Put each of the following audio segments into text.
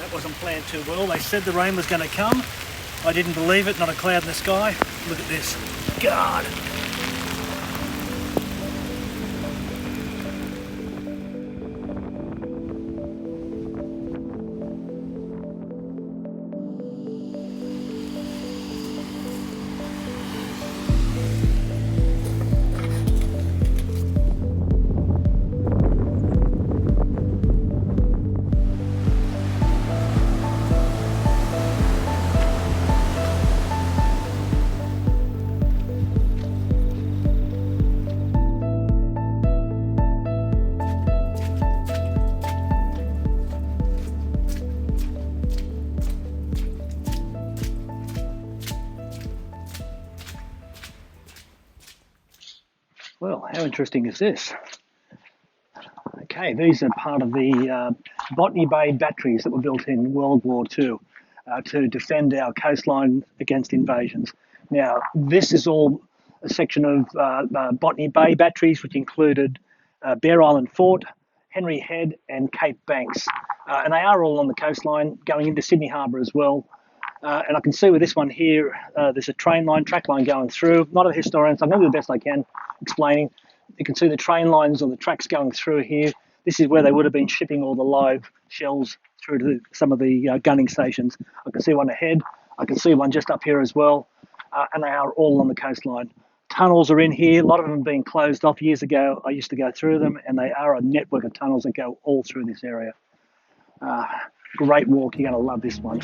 That wasn't planned too well. They said the rain was going to come. I didn't believe it, not a cloud in the sky. Look at this. God! Well, how interesting is this? Okay, these are part of the Botany Bay batteries that were built in World War II to defend our coastline against invasions. Now, this is all a section of Botany Bay batteries, which included Bear Island Fort, Henry Head, and Cape Banks. And they are all on the coastline, going into Sydney Harbour as well. And I can see with this one here, there's a track line going through. Not a historian, so I'm going to do the best I can explaining. You can see the train lines or the tracks going through here. This is where they would have been shipping all the live shells through to some of the gunning stations. I can see one ahead. I can see one just up here as well. And they are all on the coastline. Tunnels are in here. A lot of them being closed off years ago. I used to go through them, and they are a network of tunnels that go all through this area. Great walk. You're going to love this one.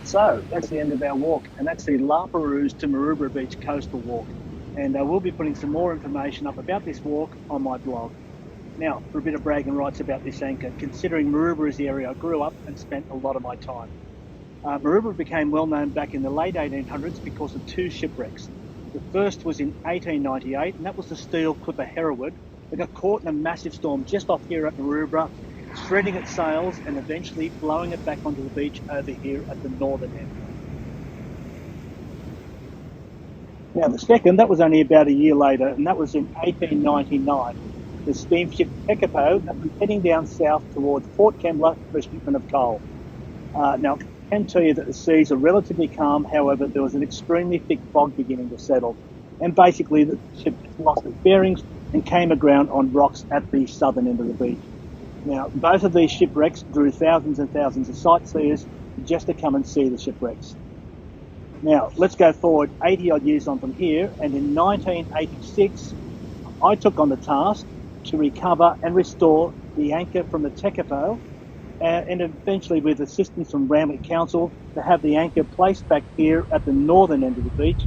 So that's the end of our walk, and that's the LaPerouse to Maroubra Beach coastal walk. And we'll be putting some more information up about this walk on my blog. Now, for a bit of bragging rights about this anchor, considering Maroubra is the area I grew up and spent a lot of my time. Maroubra became well known back in the late 1800s because of two shipwrecks. The first was in 1898, and that was the steel clipper Hereward that got caught in a massive storm just off here at Maroubra, spreading its sails and eventually blowing it back onto the beach over here at the northern end. Now the second, that was only about a year later, and that was in 1899. The steamship Perouse that was heading down south towards Port Kembla for shipment of coal. Now I can tell you that the seas are relatively calm, however there was an extremely thick fog beginning to settle, and basically the ship lost its bearings and came aground on rocks at the southern end of the beach. Now, both of these shipwrecks drew thousands and thousands of sightseers just to come and see the shipwrecks. Now, let's go forward 80 odd years on from here, and in 1986, I took on the task to recover and restore the anchor from the Tekafo, and eventually with assistance from Randwick Council, to have the anchor placed back here at the northern end of the beach,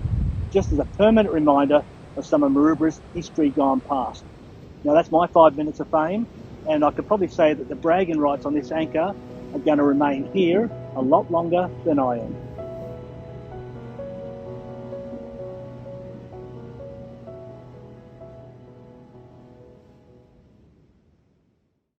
just as a permanent reminder of some of Maroubra's history gone past. Now, that's my 5 minutes of fame. And I could probably say that the bragging rights on this anchor are going to remain here a lot longer than I am.